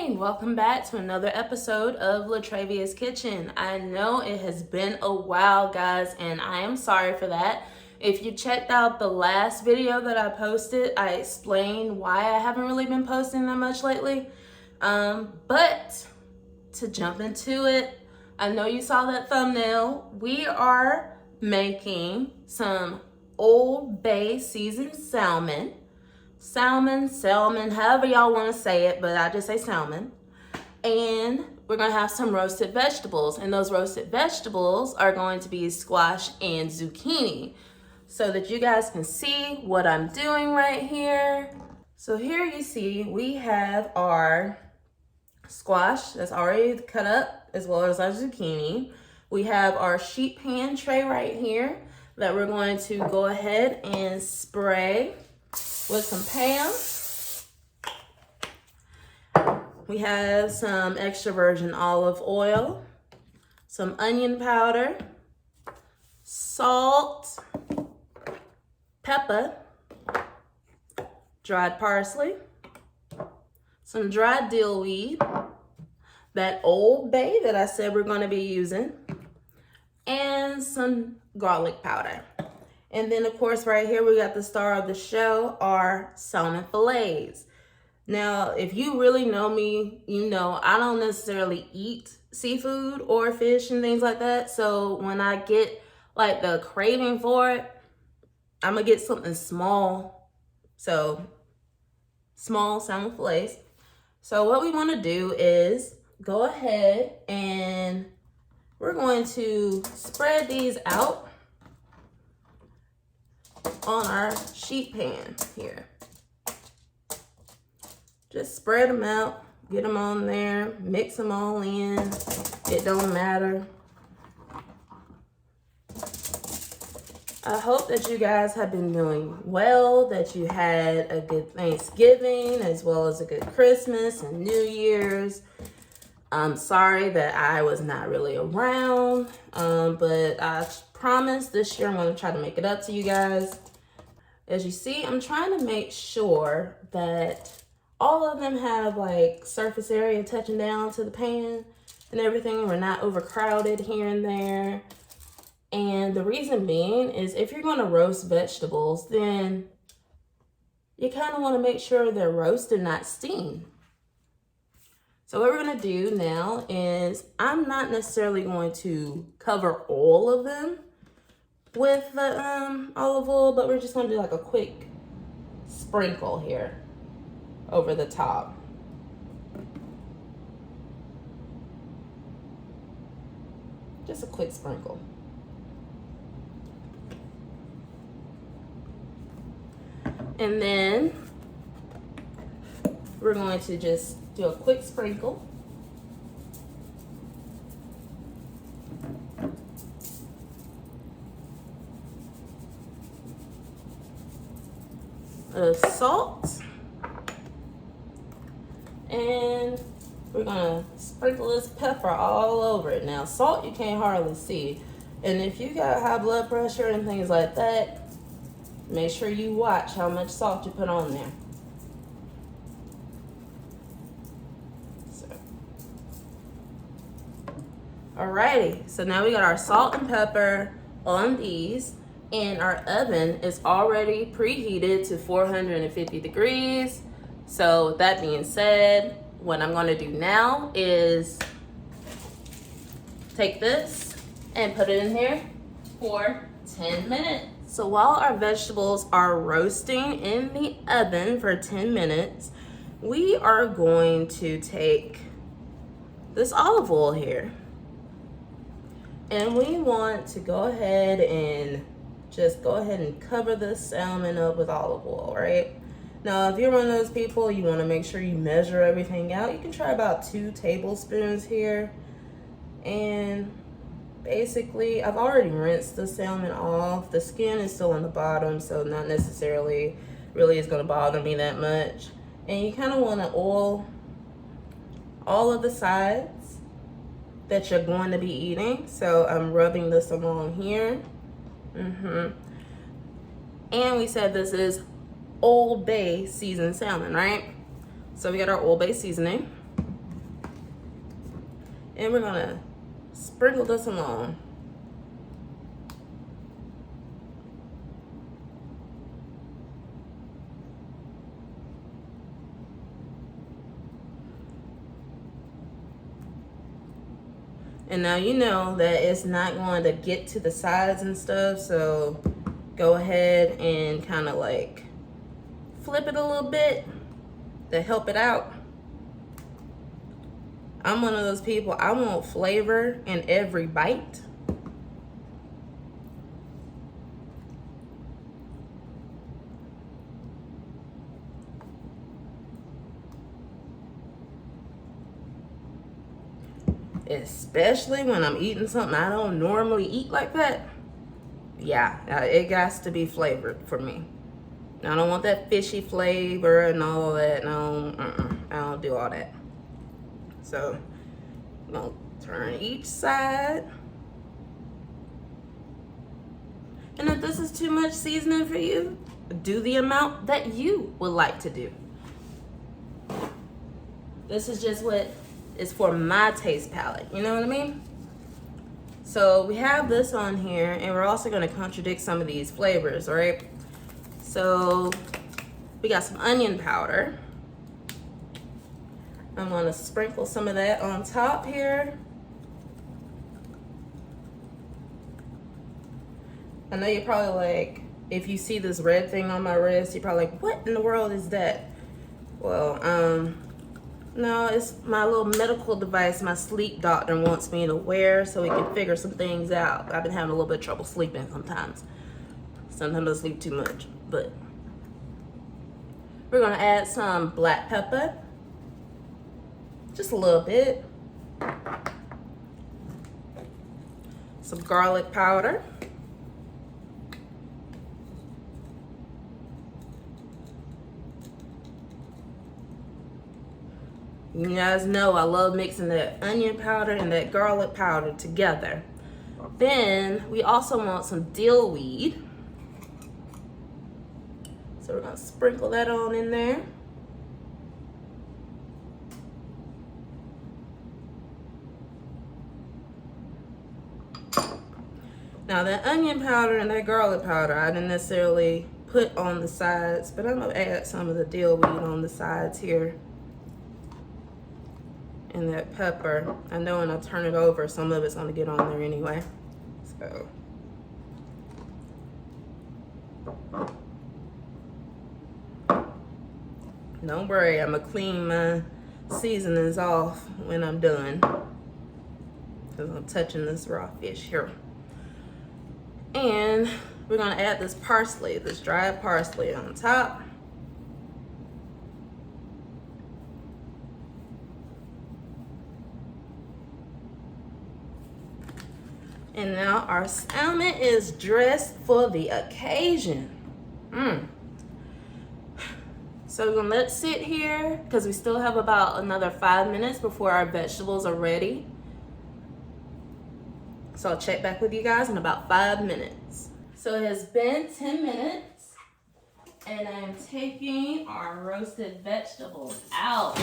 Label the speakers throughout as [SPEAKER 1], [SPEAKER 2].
[SPEAKER 1] morning. Welcome back to another episode of Latravia's Kitchen. I know it has been a while, guys, and I am sorry for that. If you checked out the last video that I posted, I explained why I haven't really been posting that much lately. But to jump into it, I know you saw that thumbnail. We are making some Old Bay seasoned salmon. Salmon, however y'all want to say it, but I just say salmon. And we're going to have some roasted vegetables. And those roasted vegetables are going to be squash and zucchini. So that you guys can see what I'm doing right here. So here you see we have our squash that's already cut up, as well as our zucchini. We have our sheet pan tray right here that we're going to go ahead and spray with some Pam. We have some extra virgin olive oil, some onion powder, salt, pepper, dried parsley, some dried dill weed, that Old Bay that I said we're going to be using, and some garlic powder. And then, of course, right here, we got the star of the show, our salmon fillets. Now, if you really know me, you know I don't necessarily eat seafood or fish and things like that. So when I get like the craving for it, I'm going to get something small. So small salmon fillets. So what we want to do is go ahead and we're going to spread these out on our sheet pan here. Just spread them out, get them on there, mix them all in. It don't matter. I hope that you guys have been doing well, that you had a good Thanksgiving as well as a good Christmas and New Year's. I'm sorry that I was not really around, but I promise this year I'm going to try to make it up to you guys. As you see, I'm trying to make sure that all of them have like surface area touching down to the pan and everything. We're not overcrowded here and there. And the reason being is if you're going to roast vegetables, then you kind of want to make sure they're roasted, not steamed. So what we're going to do now is I'm not necessarily going to cover all of them with the olive oil, but we're just going to do like a quick sprinkle here over the top. Just a quick sprinkle. And then we're going to just do a quick sprinkle. Of salt. And we're gonna sprinkle this pepper all over it. Now, salt you can't hardly see. And if you got high blood pressure and things like that, make sure you watch how much salt you put on there. Alrighty, so now we got our salt and pepper on these, and our oven is already preheated to 450 degrees. So with that being said, what I'm gonna do now is take this and put it in here for 10 minutes. So while our vegetables are roasting in the oven for 10 minutes, we are going to take this olive oil here. And we want to go ahead and just go ahead and cover the salmon up with olive oil, right? Now, if you're one of those people, you want to make sure you measure everything out. You can try about 2 tablespoons here. And basically, I've already rinsed the salmon off. The skin is still on the bottom, so not necessarily really is going to bother me that much. And you kind of want to oil all of the sides that you're going to be eating. So I'm rubbing this along here. And we said this is Old Bay seasoned salmon, right? So we got our Old Bay seasoning. And we're gonna sprinkle this along. And now you know that it's not going to get to the sides and stuff, so go ahead and kind of like flip it a little bit to help it out. I'm one of those people, I want flavor in every bite. Especially when I'm eating something I don't normally eat like that. Yeah, it has to be flavored for me. I don't want that fishy flavor and all that. No, I don't do all that. So, I'm gonna turn each side. And if this is too much seasoning for you, do the amount that you would like to do. This is just what is for my taste palette, you know what I mean? So we have this on here, and we're also gonna contradict some of these flavors, right? So we got some onion powder. I'm gonna sprinkle some of that on top here. I know you're probably like, if you see this red thing on my wrist, you're probably like, what in the world is that? Well, no, it's my little medical device my sleep doctor wants me to wear so we can figure some things out. I've been having a little bit of trouble sleeping sometimes. Sometimes I sleep too much, but we're gonna add some black pepper. Just a little bit. Some garlic powder. You guys know I love mixing that onion powder and that garlic powder together. Then we also want some dill weed. So we're gonna sprinkle that on in there. Now that onion powder and that garlic powder, I didn't necessarily put on the sides, but I'm gonna add some of the dill weed on the sides here. And that pepper, I know when I turn it over, some of it's gonna get on there anyway. So. Don't worry, I'm gonna clean my seasonings off when I'm done, because I'm touching this raw fish here. And we're gonna add this parsley, this dried parsley on top. And now our salmon is dressed for the occasion. So we're gonna let it sit here because we still have about another 5 minutes before our vegetables are ready. So I'll check back with you guys in about 5 minutes. So it has been 10 minutes and I'm taking our roasted vegetables out.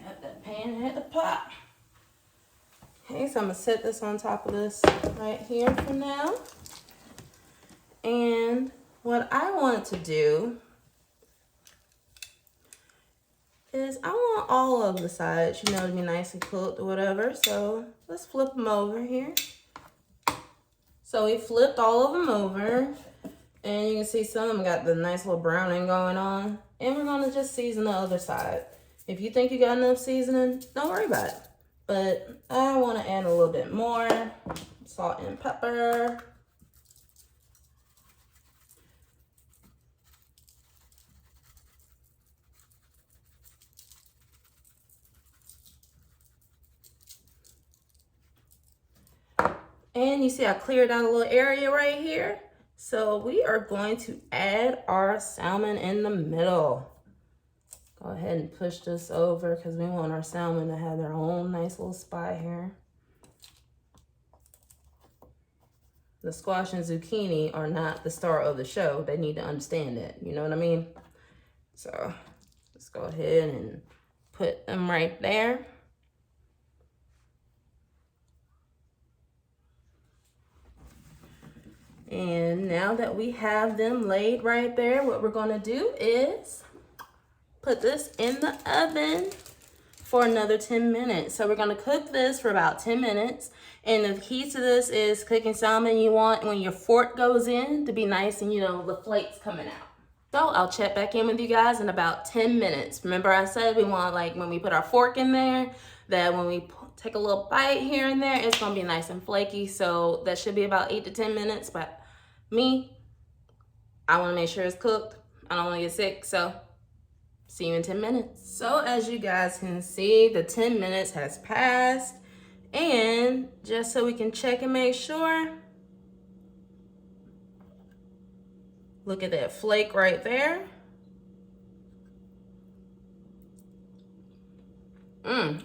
[SPEAKER 1] At the pan, at the pot. Okay, so I'm gonna set this on top of this right here for now. And what I want to do is I want all of the sides, you know, to be nice and cooked or whatever. So let's flip them over here. So we flipped all of them over, and you can see some of them got the nice little browning going on. And we're gonna just season the other side. If you think you got enough seasoning, don't worry about it. But I want to add a little bit more salt and pepper. And you see I cleared out a little area right here. So we are going to add our salmon in the middle. Go ahead and push this over because we want our salmon to have their own nice little spot here. The squash and zucchini are not the star of the show. They need to understand that, you know what I mean? So let's go ahead and put them right there. And now that we have them laid right there, what we're gonna do is put this in the oven for another 10 minutes. So we're gonna cook this for about 10 minutes. And the key to this is cooking salmon, you want when your fork goes in to be nice and, you know, the flakes coming out. So I'll check back in with you guys in about 10 minutes. Remember I said we want, like, when we put our fork in there, that when we take a little bite here and there, it's gonna be nice and flaky. So that should be about 8 to 10 minutes. But me, I wanna make sure it's cooked. I don't wanna get sick, so see you in 10 minutes. So as you guys can see, the 10 minutes has passed. And just so we can check and make sure, look at that flake right there.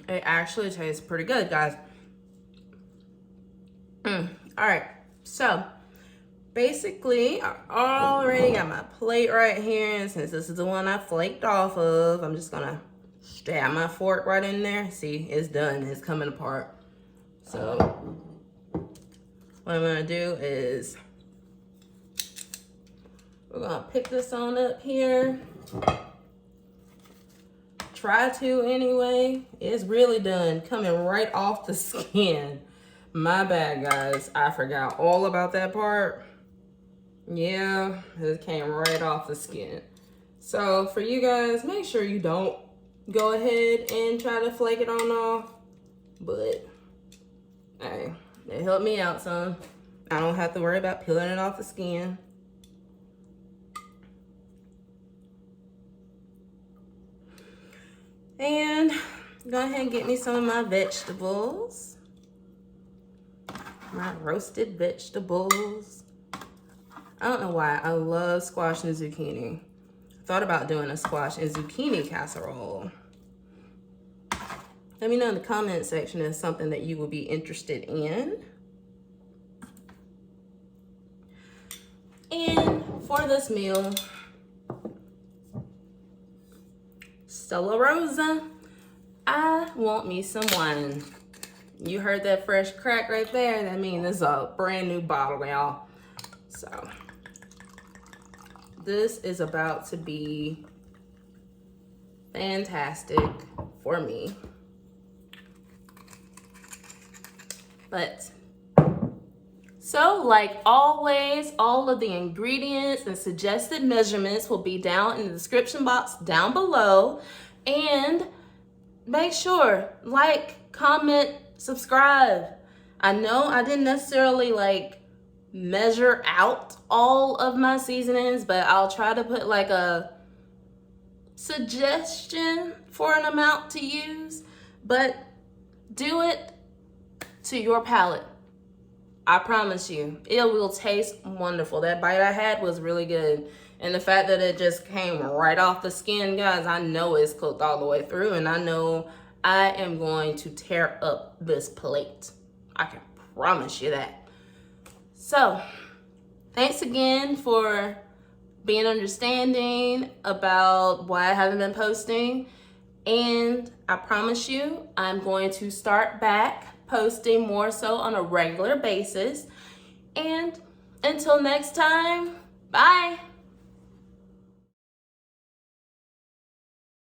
[SPEAKER 1] It actually tastes pretty good, guys. All right, so basically I already got my plate right here, and since this is the one I flaked off of, I'm just gonna stab my fork right in there. See, it's done, it's coming apart. So what I'm gonna do is we're gonna pick this on up here. Try to anyway. It's really done, coming right off the skin. My bad, guys. I forgot all about that part. Yeah, it came right off the skin. So for you guys, make sure you don't go ahead and try to flake it on off. But hey, it helped me out some. I don't have to worry about peeling it off the skin. And go ahead and get me some of my vegetables. My roasted vegetables. I don't know why, I love squash and zucchini. I thought about doing a squash and zucchini casserole. Let me know in the comment section if it's something that you will be interested in. And for this meal, Stella Rosa, I want me some wine. You heard that fresh crack right there? That means this is a brand new bottle, y'all. So this is about to be fantastic for me. But so, like always, all of the ingredients and suggested measurements will be down in the description box down below. And make sure, like, comment, subscribe. I know I didn't necessarily like measure out all of my seasonings, but I'll try to put like a suggestion for an amount to use, but do it to your palate. I promise you, it will taste wonderful. That bite I had was really good. And the fact that it just came right off the skin, guys, I know it's cooked all the way through, and I know I am going to tear up this plate. I can promise you that. So, thanks again for being understanding about why I haven't been posting. And I promise you, I'm going to start back posting more so on a regular basis. And until next time, bye.